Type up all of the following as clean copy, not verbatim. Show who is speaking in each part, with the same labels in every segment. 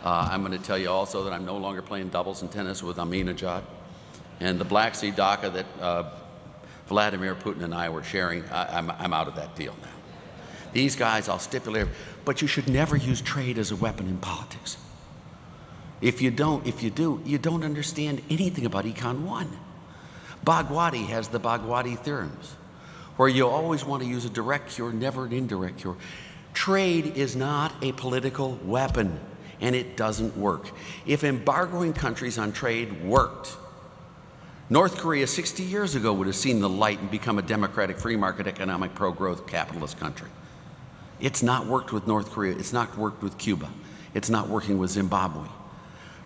Speaker 1: I'm going to tell you also that I'm no longer playing doubles in tennis with Ahmadinejad. And the Black Sea DACA that Vladimir Putin and I were sharing, I'm out of that deal now. These guys, I'll stipulate, but you should never use trade as a weapon in politics. If you do, you don't understand anything about Econ 1. Bhagwati has the Bhagwati theorems, where you always want to use a direct cure, never an indirect cure. Trade is not a political weapon, and it doesn't work. If embargoing countries on trade worked, North Korea 60 years ago would have seen the light and become a democratic, free market, economic, pro-growth, capitalist country. It's not worked with North Korea. It's not worked with Cuba. It's not working with Zimbabwe.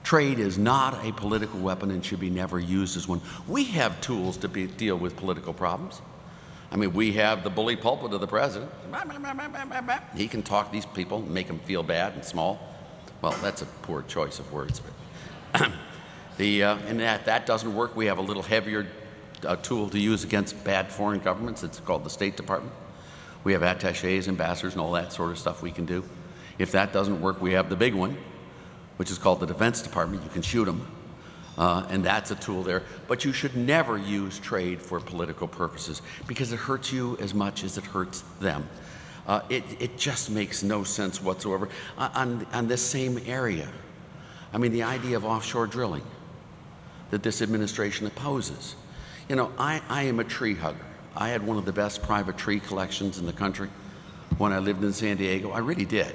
Speaker 1: Trade is not a political weapon and should be never used as one. We have tools to deal with political problems. I mean, we have the bully pulpit of the president. He can talk these people and make them feel bad and small. Well, that's a poor choice of words. But and that doesn't work. We have a little heavier tool to use against bad foreign governments. It's called the State Department. We have attachés, ambassadors, and all that sort of stuff we can do. If that doesn't work, we have the big one, which is called the Defense Department. You can shoot them, and that's a tool there. But you should never use trade for political purposes because it hurts you as much as it hurts them. It just makes no sense whatsoever. On this same area, I mean, the idea of offshore drilling that this administration opposes. You know, I am a tree hugger. I had one of the best private tree collections in the country when I lived in San Diego. I really did.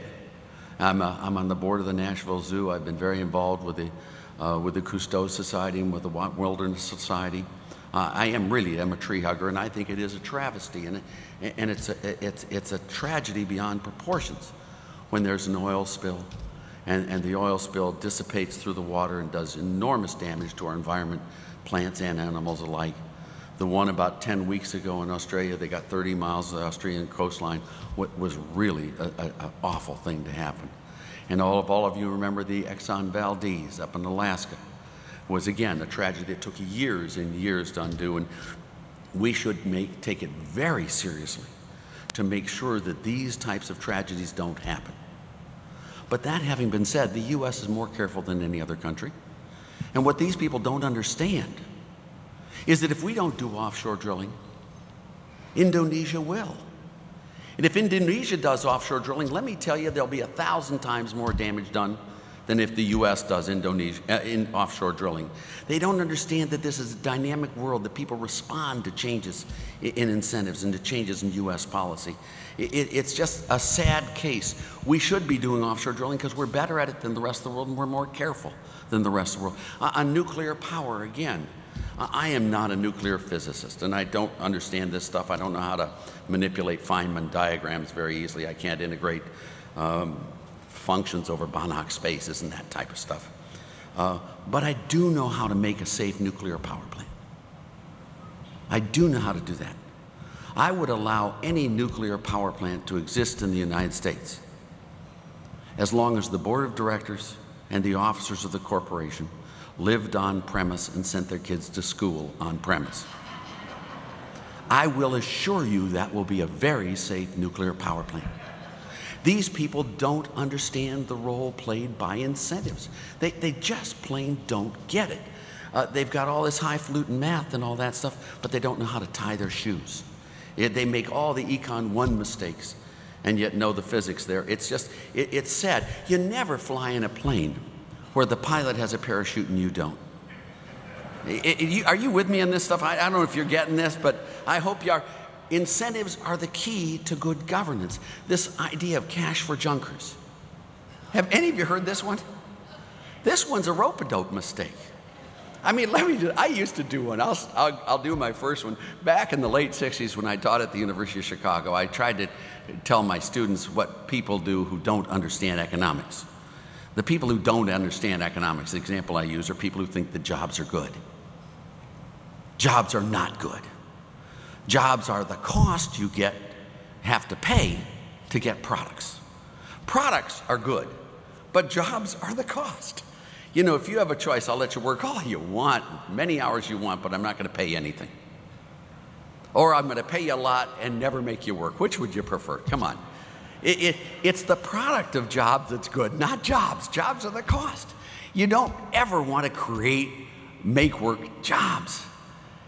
Speaker 1: I'm on the board of the Nashville Zoo. I've been very involved with the Cousteau Society and with the Wilderness Society. I'm a tree hugger, and I think it is a travesty, and it's a tragedy beyond proportions when there's an oil spill, and the oil spill dissipates through the water and does enormous damage to our environment, plants and animals alike. The one about 10 weeks ago in Australia, they got 30 miles of the Australian coastline, was really an awful thing to happen. And all of you remember the Exxon Valdez up in Alaska. Was again a tragedy that took years and years to undo, and we should take it very seriously to make sure that these types of tragedies don't happen. But that having been said, the U.S. is more careful than any other country. And what these people don't understand is that if we don't do offshore drilling, Indonesia will. And if Indonesia does offshore drilling, let me tell you, there'll be 1,000 times more damage done than if the U.S. does in offshore drilling. They don't understand that this is a dynamic world, that people respond to changes in incentives and to changes in U.S. policy. It's just a sad case. We should be doing offshore drilling because we're better at it than the rest of the world, and we're more careful than the rest of the world. On nuclear power, again, I am not a nuclear physicist, and I don't understand this stuff. I don't know how to manipulate Feynman diagrams very easily. I can't integrate functions over Banach spaces and that type of stuff. But I do know how to make a safe nuclear power plant. I do know how to do that. I would allow any nuclear power plant to exist in the United States as long as the board of directors and the officers of the corporation lived on premise and sent their kids to school on premise. I will assure you that will be a very safe nuclear power plant. These people don't understand the role played by incentives. They just plain don't get it. They've got all this highfalutin math and all that stuff, but they don't know how to tie their shoes. They make all the Econ 1 mistakes and yet know the physics there. It's just, it's sad. You never fly in a plane where the pilot has a parachute and you don't. Are you with me on this stuff? I don't know if you're getting this, but I hope you are. Incentives are the key to good governance. This idea of cash for junkers. Have any of you heard this one? This one's a rope-a-dope mistake. I mean, I used to do one. I'll do my first one. Back in the late 60s when I taught at the University of Chicago, I tried to tell my students what people do who don't understand economics. The people who don't understand economics, the example I use, are people who think that jobs are good. Jobs are not good. Jobs are the cost you have to pay to get products. Products are good, but jobs are the cost. You know, if you have a choice, I'll let you work all you want, many hours you want, but I'm not going to pay you anything. Or I'm going to pay you a lot and never make you work. Which would you prefer? Come on. It's the product of jobs that's good, not jobs. Jobs are the cost. You don't ever want to create make-work jobs.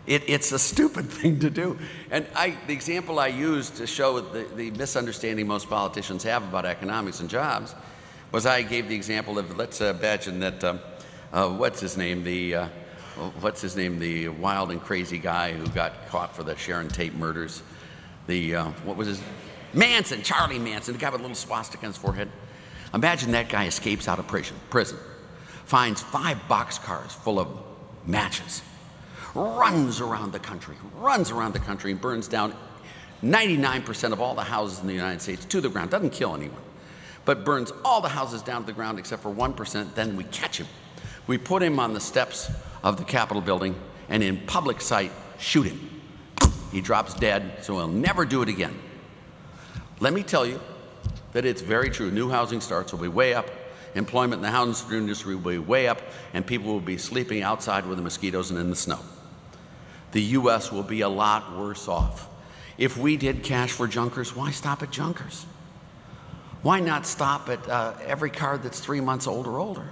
Speaker 1: It's a stupid thing to do. And the example I used to show the misunderstanding most politicians have about economics and jobs was I gave the example of, let's imagine that, what's his name, the wild and crazy guy who got caught for the Sharon Tate murders. What was his? Manson, Charlie Manson, the guy with a little swastika on his forehead. Imagine that guy escapes out of prison, finds 5 boxcars full of matches, runs around the country and burns down 99% of all the houses in the United States to the ground. Doesn't kill anyone, but burns all the houses down to the ground except for 1%. Then we catch him. We put him on the steps of the Capitol building and in public sight shoot him. He drops dead, so he'll never do it again. Let me tell you that it's very true. New housing starts will be way up. Employment in the housing industry will be way up, and people will be sleeping outside with the mosquitoes and in the snow. The U.S. will be a lot worse off. If we did cash for junkers, why stop at junkers? Why not stop at every car that's 3 months old or older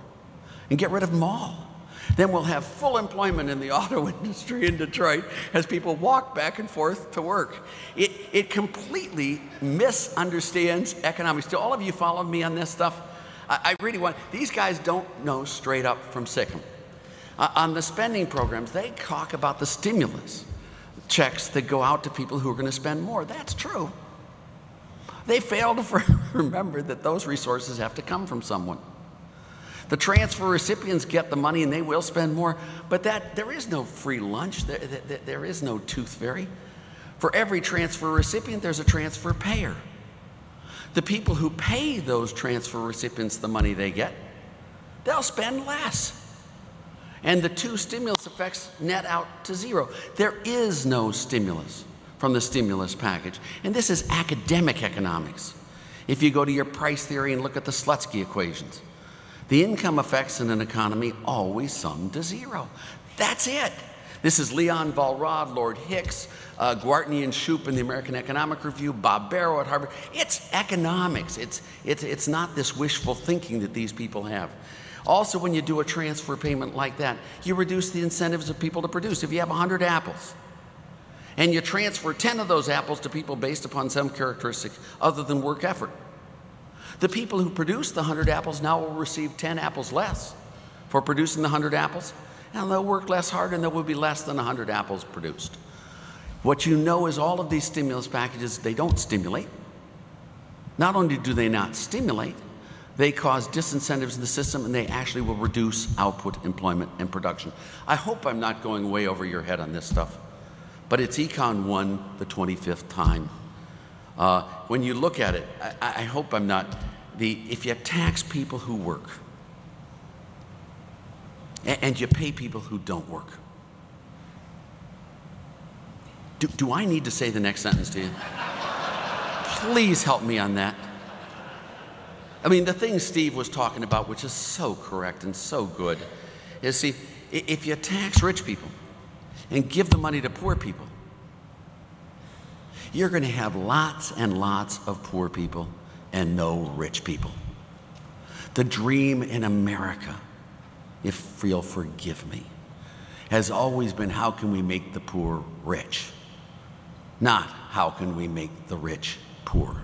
Speaker 1: and get rid of them all? Then we'll have full employment in the auto industry in Detroit as people walk back and forth to work. It completely misunderstands economics. Do all of you follow me on this stuff? I really want, these guys don't know straight up from sick'em. On the spending programs, they talk about the stimulus checks that go out to people who are going to spend more. That's true. They fail to remember that those resources have to come from someone. The transfer recipients get the money and they will spend more, but there is no free lunch. There is no tooth fairy. For every transfer recipient, there's a transfer payer. The people who pay those transfer recipients the money they get, they'll spend less. And the two stimulus effects net out to zero. There is no stimulus from the stimulus package. And this is academic economics. If you go to your price theory and look at the Slutsky equations, the income effects in an economy always sum to zero. That's it. This is Leon Volrad, Lord Hicks, Gwartney and Shoup in the American Economic Review, Bob Barrow at Harvard. It's economics. It's not this wishful thinking that these people have. Also, when you do a transfer payment like that, you reduce the incentives of people to produce. If you have 100 apples and you transfer 10 of those apples to people based upon some characteristic other than work effort, the people who produce the 100 apples now will receive 10 apples less for producing the 100 apples, and they'll work less hard and there will be less than 100 apples produced. What you know is all of these stimulus packages, they don't stimulate. Not only do they not stimulate, they cause disincentives in the system and they actually will reduce output, employment, and production. I hope I'm not going way over your head on this stuff, but it's Econ 1 the 25th time. When you look at it, I hope I'm not, if you tax people who work and you pay people who don't work, do I need to say the next sentence to you? Please help me on that. I mean, the thing Steve was talking about, which is so correct and so good, is see, if you tax rich people and give the money to poor people, you're going to have lots and lots of poor people and no rich people. The dream in America, if you'll forgive me, has always been how can we make the poor rich, not how can we make the rich poor.